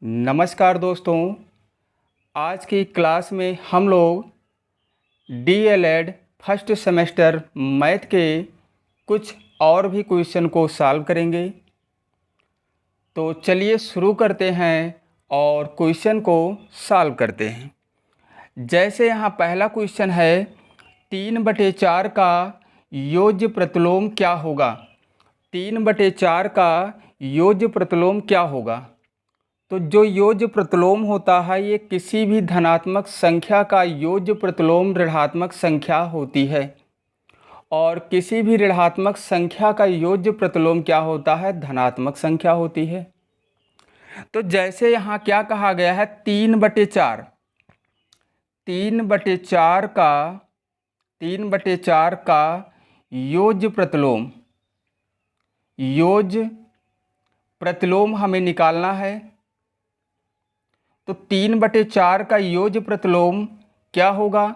नमस्कार दोस्तों। आज की क्लास में हम लोग डीएलएड फर्स्ट सेमेस्टर मैथ के कुछ और भी क्वेश्चन को सॉल्व करेंगे। तो चलिए शुरू करते हैं और क्वेश्चन को सॉल्व करते हैं। जैसे यहाँ पहला क्वेश्चन है 3/4 का योज्य प्रतिलोम क्या होगा। 3/4 का योज्य प्रतिलोम क्या होगा। तो जो योज्य प्रतिलोम होता है ये किसी भी धनात्मक संख्या का योज्य प्रतिलोम ऋणात्मक संख्या होती है, और किसी भी ऋणात्मक संख्या का योज्य प्रतिलोम क्या होता है, धनात्मक संख्या होती है। तो जैसे यहाँ क्या कहा गया है 3/4, 3/4 का योज्य प्रतिलोम हमें निकालना है। तो 3/4 का योज्य प्रतिलोम क्या होगा।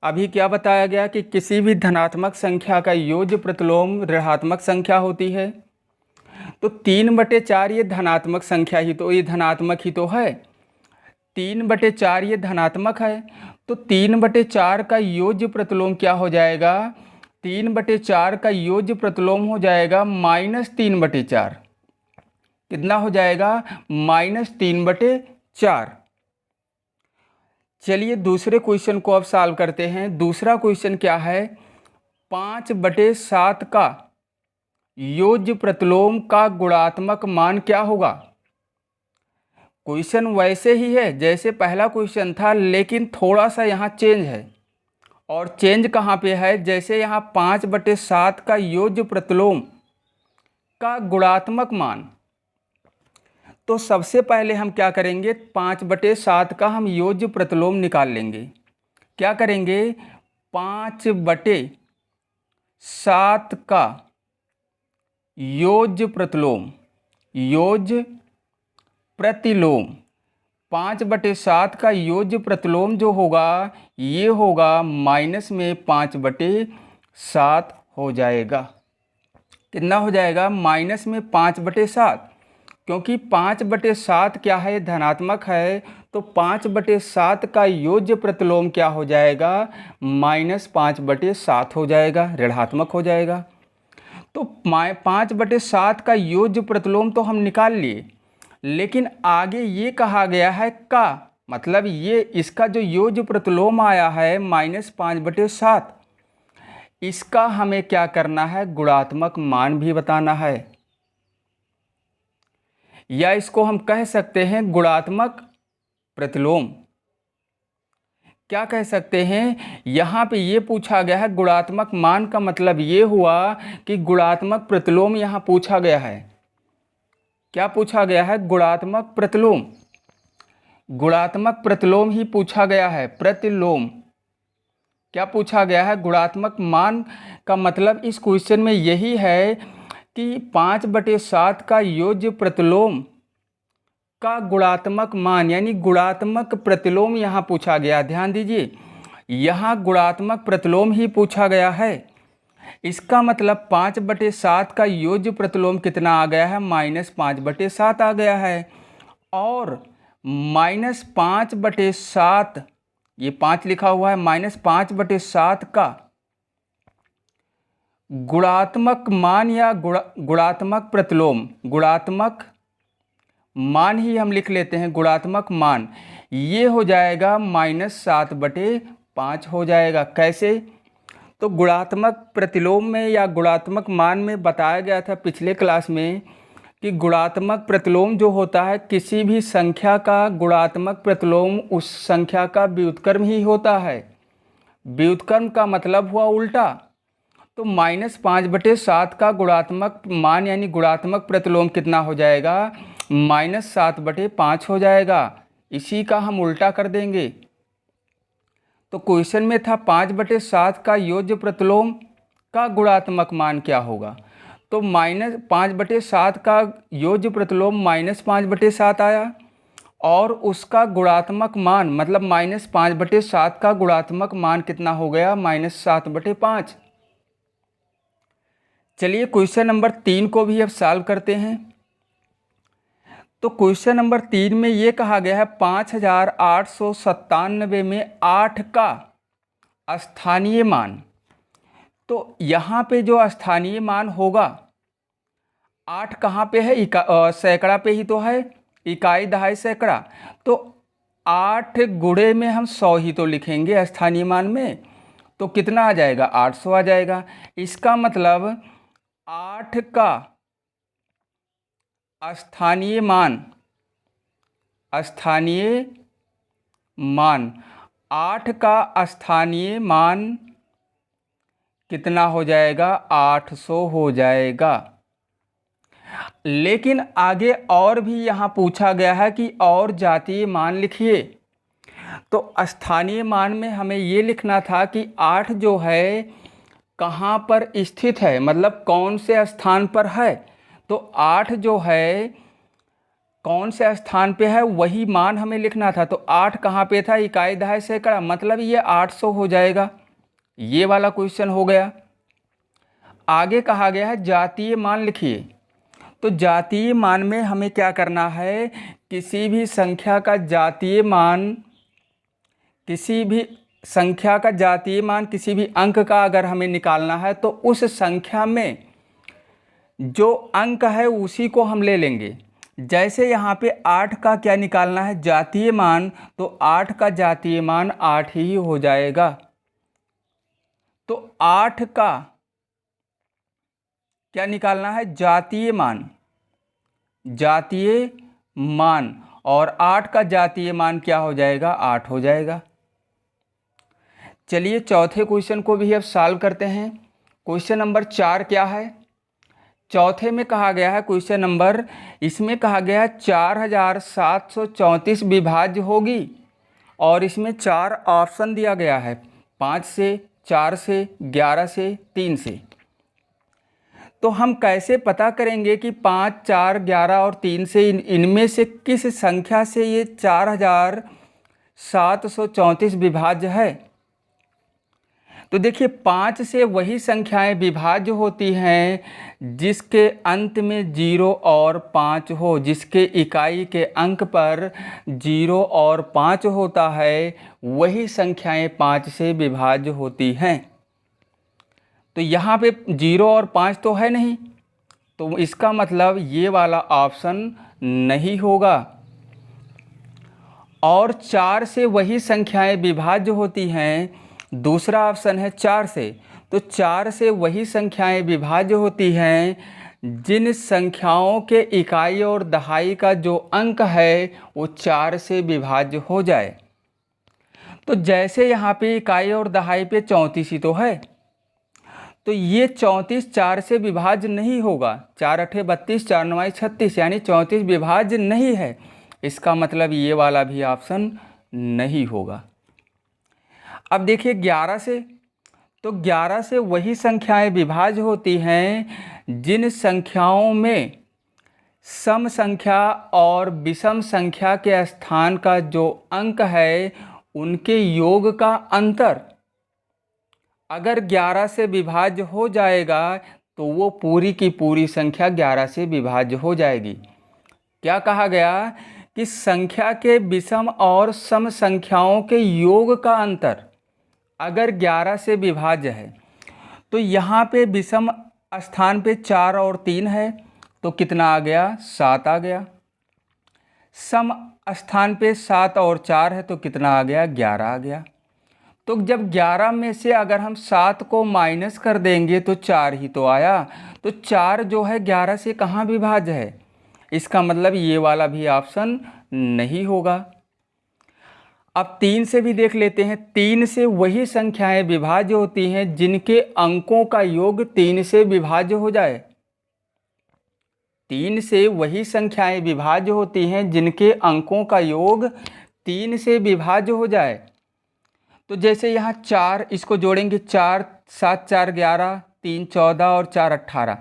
अभी क्या बताया गया कि किसी भी धनात्मक संख्या का योज्य प्रतिलोम ऋणात्मक संख्या होती है। तो 3/4 ये धनात्मक संख्या ही तो, ये धनात्मक ही तो है। 3/4 ये धनात्मक है, तो 3/4 का योज्य प्रतिलोम क्या हो जाएगा। 3/4 का योज्य प्रतिलोम हो जाएगा -3/4। कितना हो जाएगा, -3/4। चलिए दूसरे क्वेश्चन को अब सॉल्व करते हैं। दूसरा क्वेश्चन क्या है, 5/7 का योज्य प्रतिलोम का गुणात्मक मान क्या होगा। क्वेश्चन वैसे ही है जैसे पहला क्वेश्चन था, लेकिन थोड़ा सा यहाँ चेंज है। और चेंज कहाँ पे है, जैसे यहाँ 5/7 का योज्य प्रतिलोम का गुणात्मक मान। तो सबसे पहले हम क्या करेंगे, 5/7 का हम योज्य प्रतिलोम निकाल लेंगे। क्या करेंगे, 5/7 का योज्य प्रतिलोम, 5/7 का योज्य प्रतिलोम जो होगा ये होगा माइनस में 5/7 हो जाएगा। कितना हो जाएगा, माइनस में 5/7, क्योंकि 5/7 क्या है, धनात्मक है। तो 5/7 का योज्य प्रतिलोम क्या हो जाएगा, -5/7 हो जाएगा, ऋणात्मक हो जाएगा। तो 5/7 का योज्य प्रतिलोम तो हम निकाल लिए, लेकिन आगे ये कहा गया है का, मतलब ये इसका जो योज्य प्रतिलोम आया है -5/7, इसका हमें क्या करना है, गुणात्मक मान भी बताना है। या इसको हम कह सकते हैं गुणात्मक प्रतिलोम। क्या कह सकते हैं, यहाँ पे ये पूछा गया है गुणात्मक मान का मतलब ये हुआ कि गुणात्मक प्रतिलोम यहाँ पूछा गया है। क्या पूछा गया है, गुणात्मक प्रतिलोम। गुणात्मक प्रतिलोम ही पूछा गया है, प्रतिलोम क्या पूछा गया है, गुणात्मक मान का मतलब इस क्वेश्चन में यही है कि 5/7 का योज्य प्रतिलोम का गुणात्मक मान, यानी गुणात्मक प्रतिलोम यहाँ पूछा गया। ध्यान दीजिए, यहाँ गुणात्मक प्रतिलोम ही पूछा गया है। इसका मतलब 5/7 का योज्य प्रतिलोम कितना आ गया है, -5/7 आ गया है। और -5/7, ये 5 लिखा हुआ है, -5/7 का गुणात्मक मान या गुणात्मक प्रतिलोम, गुणात्मक मान ही हम लिख लेते हैं, गुणात्मक मान ये हो जाएगा -7/5 हो जाएगा। कैसे, तो गुणात्मक प्रतिलोम में या गुणात्मक मान में बताया गया था पिछले क्लास में कि गुणात्मक प्रतिलोम जो होता है, किसी भी संख्या का गुणात्मक प्रतिलोम उस संख्या का व्युत्क्रम ही होता है। व्युत्क्रम का मतलब हुआ उल्टा। तो -5/7 का गुणात्मक मान यानी गुणात्मक प्रतिलोम कितना हो जाएगा, -7/5 हो जाएगा। इसी का हम उल्टा कर देंगे। तो क्वेश्चन में था 5/7 का योज्य प्रतिलोम का गुणात्मक मान क्या होगा। तो -5/7 का योज्य प्रतिलोम -5/7 आया, और उसका गुणात्मक मान मतलब -5/7 का गुणात्मक मान कितना हो गया, -7/5। चलिए क्वेश्चन नंबर 3 को भी अब सॉल्व करते हैं। तो क्वेश्चन नंबर 3 में ये कहा गया है 5897 में 8 का स्थानीय मान। तो यहाँ पे जो स्थानीय मान होगा 8 कहाँ पे है, सैकड़ा पे ही तो है, इकाई दहाई सैकड़ा। तो 8 गुणे में हम 100 ही तो लिखेंगे स्थानीय मान में, तो कितना आ जाएगा, 800 आ जाएगा। इसका मतलब 8 का स्थानीय मान 8 का स्थानीय मान कितना हो जाएगा, 800 हो जाएगा। लेकिन आगे और भी यहाँ पूछा गया है कि और जातीय मान लिखिए। तो स्थानीय मान में हमें ये लिखना था कि 8 जो है कहाँ पर स्थित है, मतलब कौन से स्थान पर है। तो 8 जो है कौन से स्थान पे है वही मान हमें लिखना था। तो 8 कहाँ पे था, इकाई दहाई सैकड़ा, मतलब ये 800 हो जाएगा। ये वाला क्वेश्चन हो गया। आगे कहा गया है जातीय मान लिखिए। तो जातीय मान में हमें क्या करना है, किसी भी संख्या का जातीय मान, किसी भी अंक का अगर हमें निकालना है तो उस संख्या में जो अंक है उसी को हम ले लेंगे। जैसे यहाँ पे 8 का क्या निकालना है, जातीय मान, तो 8 का जातीय मान 8 ही हो जाएगा। तो 8 का क्या निकालना है, जातीय मान, और 8 का जातीय मान क्या हो जाएगा, 8 हो जाएगा। चलिए चौथे क्वेश्चन को भी अब सॉल्व करते हैं। क्वेश्चन नंबर 4 क्या है, चौथे में कहा गया है क्वेश्चन नंबर, इसमें कहा गया है 4734 विभाज्य होगी और इसमें 4 ऑप्शन दिया गया है, 5 से, 4 से, 11 से, 3 से। तो हम कैसे पता करेंगे कि 5, 4, 11 और 3 से इनमें से किस संख्या से ये 4734 विभाज्य है। तो देखिए 5 से वही संख्याएं विभाज्य होती हैं जिसके अंत में 0 और 5 हो, जिसके इकाई के अंक पर 0 और 5 होता है, वही संख्याएं 5 से विभाज्य होती हैं। तो यहाँ पे 0 और 5 तो है नहीं, तो इसका मतलब ये वाला ऑप्शन नहीं होगा। और 4 से वही संख्याएं विभाज्य होती हैं, दूसरा ऑप्शन है 4 से। तो 4 से वही संख्याएं विभाज्य होती हैं जिन संख्याओं के इकाई और दहाई का जो अंक है वो 4 से विभाज्य हो जाए। तो जैसे यहाँ पे इकाई और दहाई पे 34 ही तो है, तो ये 34 4 से विभाज्य नहीं होगा। 4 8 32, 4 9 36, यानी 34 विभाज्य नहीं है। इसका मतलब ये वाला भी ऑप्शन नहीं होगा। अब देखिए 11 से, तो 11 से वही संख्याएं विभाज्य होती हैं जिन संख्याओं में सम संख्या और विषम संख्या के स्थान का जो अंक है उनके योग का अंतर अगर 11 से विभाज्य हो जाएगा तो वो पूरी की पूरी संख्या 11 से विभाज्य हो जाएगी। क्या कहा गया कि संख्या के विषम और सम संख्याओं के योग का अंतर अगर 11 से विभाज्य है, तो यहाँ पे विषम स्थान पे 4 और 3 है, तो कितना आ गया, 7 आ गया। सम स्थान पे 7 और 4 है, तो कितना आ गया, 11 आ गया। तो जब 11 में से अगर हम 7 को माइनस कर देंगे तो 4 ही तो आया। तो 4 जो है 11 से कहाँ विभाज्य है, इसका मतलब ये वाला भी ऑप्शन नहीं होगा। अब 3 से भी देख लेते हैं। 3 से वही संख्याएं विभाज्य होती हैं जिनके अंकों का योग 3 से विभाज्य हो जाए। 3 से वही संख्याएं विभाज्य होती हैं जिनके अंकों का योग 3 से विभाज्य हो जाए। तो जैसे यहाँ 4, इसको जोड़ेंगे, 4 7 4 11, 3 14 और 4 18,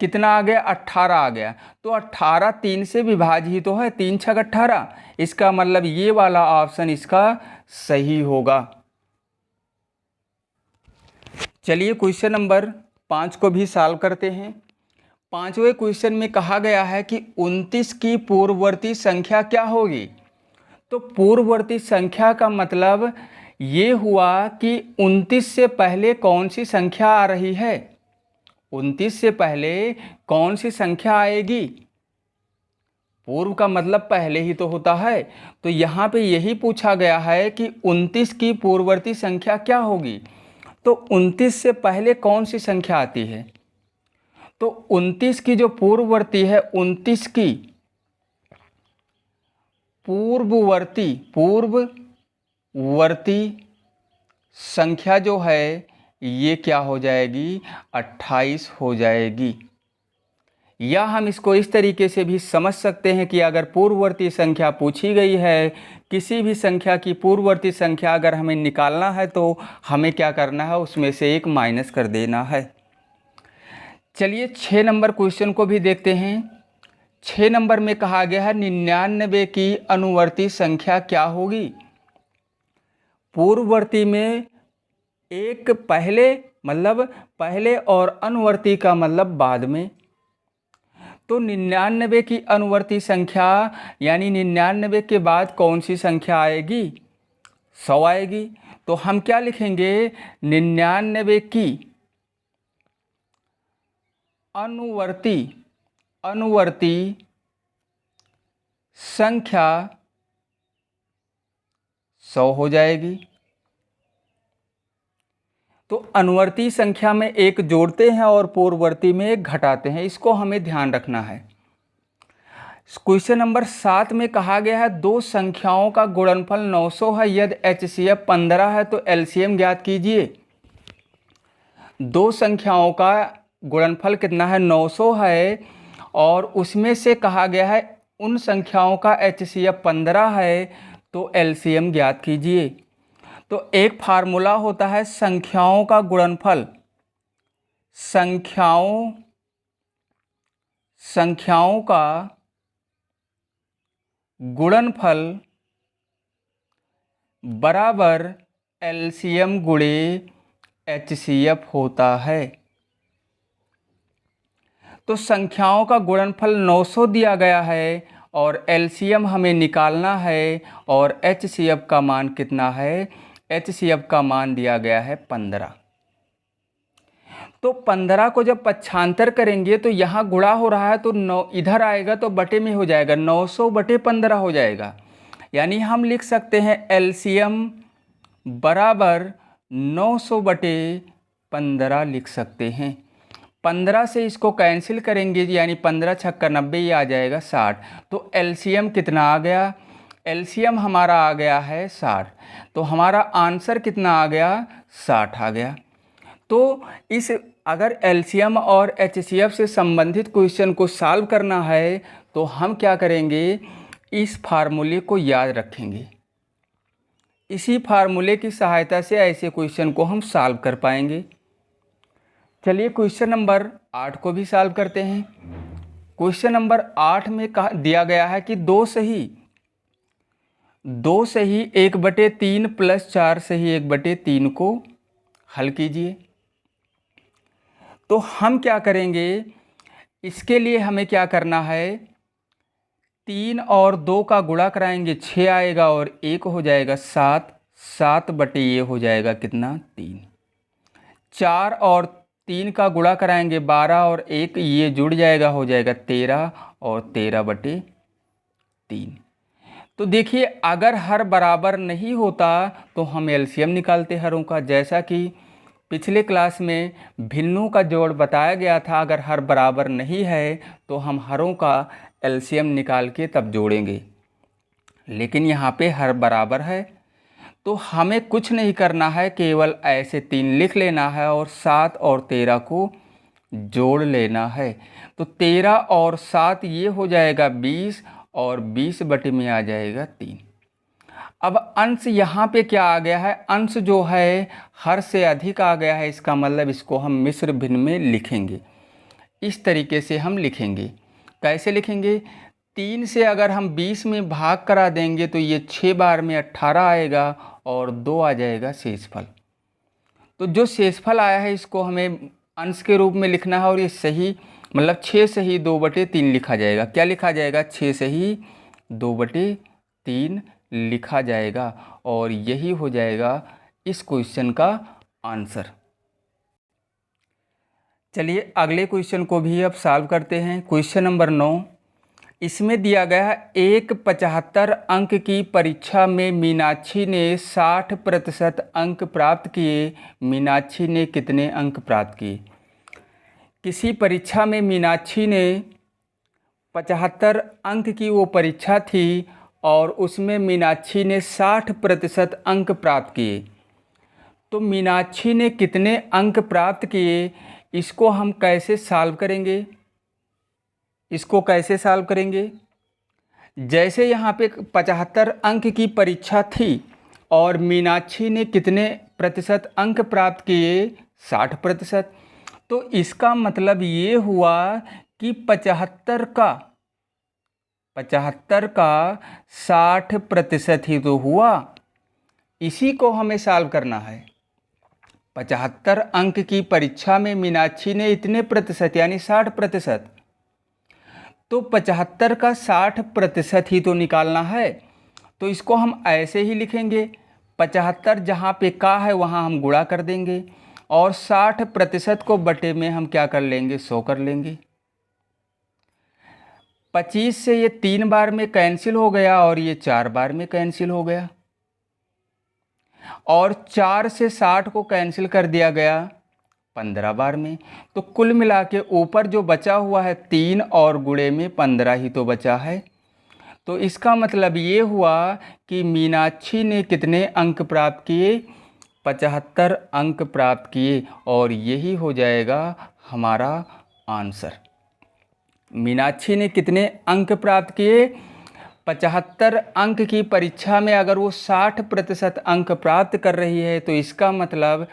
कितना आ गया, 18 आ गया। तो 18 3 से विभाज्य ही तो है, 3 6 18। इसका मतलब ये वाला ऑप्शन इसका सही होगा। चलिए क्वेश्चन नंबर 5 को भी सॉल्व करते हैं। 5वें क्वेश्चन में कहा गया है कि 29 की पूर्ववर्ती संख्या क्या होगी। तो पूर्ववर्ती संख्या का मतलब ये हुआ कि 29 से पहले कौन सी संख्या आ रही है। 29 से पहले कौन सी संख्या आएगी। पूर्व का मतलब पहले ही तो होता है। तो यहाँ पे यही पूछा गया है कि 29 की पूर्ववर्ती संख्या क्या होगी। तो 29 से पहले कौन सी संख्या आती है। तो 29 की जो पूर्ववर्ती है, 29 की पूर्ववर्ती संख्या जो है ये क्या हो जाएगी, 28 हो जाएगी। या हम इसको इस तरीके से भी समझ सकते हैं कि अगर पूर्ववर्ती संख्या पूछी गई है, किसी भी संख्या की पूर्ववर्ती संख्या अगर हमें निकालना है तो हमें क्या करना है, उसमें से एक माइनस कर देना है। चलिए 6 नंबर क्वेश्चन को भी देखते हैं। 6 नंबर में कहा गया है 99 की अनुवर्ती संख्या क्या होगी। पूर्ववर्ती में एक पहले मतलब पहले और अनुवर्ती का मतलब बाद में। तो 99 की अनुवर्ती संख्या यानी 99 के बाद कौन सी संख्या आएगी, 100 आएगी। तो हम क्या लिखेंगे, 99 की अनुवर्ती संख्या 100 हो जाएगी। तो अनुवर्ती संख्या में एक जोड़ते हैं और पूर्ववर्ती में एक घटाते हैं, इसको हमें ध्यान रखना है। क्वेश्चन नंबर 7 में कहा गया है दो संख्याओं का गुणनफल 900 है, यदि HCF 15 है तो LCM ज्ञात कीजिए। दो संख्याओं का गुणनफल कितना है, 900 है, और उसमें से कहा गया है उन संख्याओं का HCF 15 है, तो LCM ज्ञात कीजिए। तो एक फार्मूला होता है संख्याओं का गुणनफल, संख्याओं का गुणनफल बराबर LCM गुणे HCF होता है। तो संख्याओं का गुणनफल 900 दिया गया है और LCM हमें निकालना है, और HCF का मान कितना है, HCF का मान दिया गया है 15। तो 15 को जब पक्षांतर करेंगे तो यहाँ गुणा हो रहा है तो 9 इधर आएगा तो बटे में हो जाएगा, 900 बटे 15 हो जाएगा। यानी हम लिख सकते हैं LCM बराबर 900 बटे 15 लिख सकते हैं। 15 से इसको कैंसिल करेंगे यानी 15 छक्का 90, ये आ जाएगा 60। तो LCM कितना आ गया, LCM हमारा आ गया है 60। तो हमारा आंसर कितना आ गया, 60 आ गया। तो इस अगर LCM और HCF से संबंधित क्वेश्चन को सॉल्व करना है तो हम क्या करेंगे, इस फार्मूले को याद रखेंगे। इसी फार्मूले की सहायता से ऐसे क्वेश्चन को हम सॉल्व कर पाएंगे। चलिए क्वेश्चन नंबर 8 को भी सॉल्व करते हैं। क्वेश्चन नंबर 8 में दिया गया है कि दो सही 1/3 प्लस 4 सही 1/3 को हल कीजिए। तो हम क्या करेंगे, इसके लिए हमें क्या करना है, 3 और 2 का गुणा कराएंगे 6 आएगा और 1 हो जाएगा 7, 7 बटे ये हो जाएगा कितना 3। 4 और 3 का गुणा कराएंगे 12 और 1 ये जुड़ जाएगा, हो जाएगा 13 और 13 बटे 3। तो देखिए अगर हर बराबर नहीं होता तो हम LCM निकालते हरों का, जैसा कि पिछले क्लास में भिन्नों का जोड़ बताया गया था। अगर हर बराबर नहीं है तो हम हरों का LCM निकाल के तब जोड़ेंगे, लेकिन यहाँ पे हर बराबर है तो हमें कुछ नहीं करना है, केवल ऐसे 3 लिख लेना है और 7 और 13 को जोड़ लेना है। तो 13 और 7 ये हो जाएगा 20 और 20 बटे में आ जाएगा 3। अब अंश यहाँ पे क्या आ गया है, अंश जो है हर से अधिक आ गया है, इसका मतलब इसको हम मिश्र भिन्न में लिखेंगे। इस तरीके से हम लिखेंगे। कैसे लिखेंगे, 3 से अगर हम 20 में भाग करा देंगे तो ये 6 बार में 18 आएगा और 2 आ जाएगा शेषफल। तो जो शेषफल आया है इसको हमें अंश के रूप में लिखना है और ये सही मतलब 6 से ही 2/3 लिखा जाएगा। क्या लिखा जाएगा? 6 से ही 2/3 लिखा जाएगा और यही हो जाएगा इस क्वेश्चन का आंसर। चलिए अगले क्वेश्चन को भी अब सॉल्व करते हैं। क्वेश्चन नंबर 9, इसमें दिया गया है एक 75 अंक की परीक्षा में मीनाक्षी ने 60% अंक प्राप्त किए। मीनाक्षी ने कितने अंक प्राप्त किए? किसी परीक्षा में मीनाक्षी ने 75 अंक की वो परीक्षा थी और उसमें मीनाक्षी ने 60% अंक प्राप्त किए। तो मीनाक्षी ने कितने अंक प्राप्त किए, इसको हम कैसे सॉल्व करेंगे? इसको कैसे सॉल्व करेंगे? जैसे यहाँ पे 75 अंक की परीक्षा थी और मीनाक्षी ने कितने प्रतिशत अंक प्राप्त किए? 60%। तो इसका मतलब ये हुआ कि 75 का 60% ही तो हुआ। इसी को हमें सॉल्व करना है। 75 अंक की परीक्षा में मीनाक्षी ने इतने प्रतिशत यानी 60%, तो 75 का 60% ही तो निकालना है। तो इसको हम ऐसे ही लिखेंगे, 75 जहाँ पे का है वहाँ हम गुणा कर देंगे और 60% को बटे में हम क्या कर लेंगे? 100 कर लेंगे। 25 से ये 3 बार में कैंसिल हो गया और ये 4 बार में कैंसिल हो गया और 4 से 60 को कैंसिल कर दिया गया 15 बार में। तो कुल मिला के ऊपर जो बचा हुआ है 3 और गुणे में 15 ही तो बचा है। तो इसका मतलब ये हुआ कि मीनाक्षी ने कितने अंक प्राप्त किए? 75 अंक प्राप्त किए और यही हो जाएगा हमारा आंसर। मीनाक्षी ने कितने अंक प्राप्त किए? 75 अंक की परीक्षा में अगर वो 60% अंक प्राप्त कर रही है तो इसका मतलब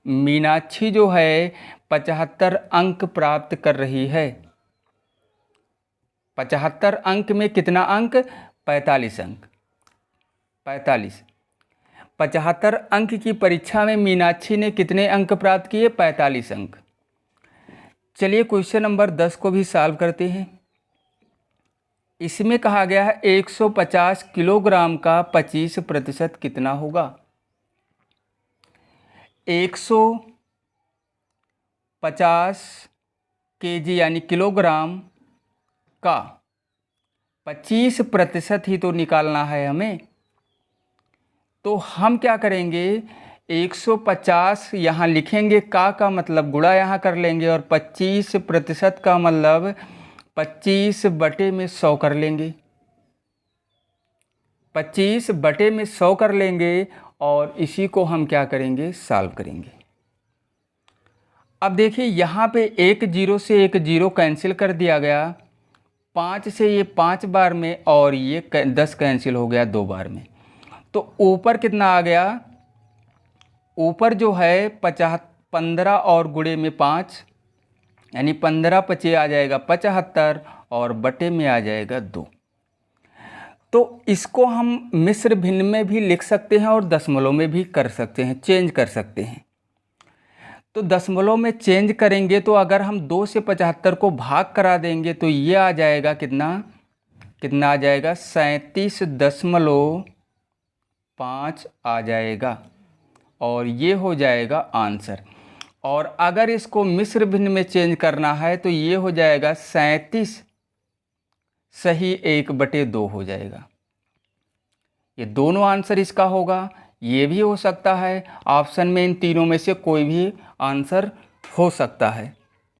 मीनाक्षी जो है 75 अंक प्राप्त कर रही है। 75 अंक में कितना अंक? 45 अंक। 75 अंक की परीक्षा में मीनाक्षी ने कितने अंक प्राप्त किए? 45 अंक। चलिए क्वेश्चन नंबर 10 को भी सॉल्व करते हैं। इसमें कहा गया है 150 किलोग्राम का 25% कितना होगा? 150 केजी यानी किलोग्राम का 25% ही तो निकालना है हमें। तो हम क्या करेंगे? 150 यहाँ लिखेंगे, का मतलब गुणा यहाँ कर लेंगे और 25% का मतलब 25 बटे में 100 कर लेंगे। 25 बटे में 100 कर लेंगे और इसी को हम क्या करेंगे? सॉल्व करेंगे। अब देखिए यहाँ पे एक जीरो से एक जीरो कैंसिल कर दिया गया, 5 से ये 5 बार में और ये 10 कैंसिल हो गया 2 बार में। तो ऊपर कितना आ गया? ऊपर जो है 15 और गुणे में 5 यानी 15 पचे आ जाएगा 75 और बटे में आ जाएगा 2। तो इसको हम मिश्र भिन्न में भी लिख सकते हैं और दशमलव में भी कर सकते हैं, चेंज कर सकते हैं। तो दशमलव में चेंज करेंगे तो अगर हम 2 से 75 को भाग करा देंगे तो ये आ जाएगा कितना आ जाएगा? 37.5 आ जाएगा और ये हो जाएगा आंसर। और अगर इसको मिश्र भिन्न में चेंज करना है तो ये हो जाएगा 37 सही 1/2 हो जाएगा। ये दोनों आंसर इसका होगा। ये भी हो सकता है, ऑप्शन में इन तीनों में से कोई भी आंसर हो सकता है।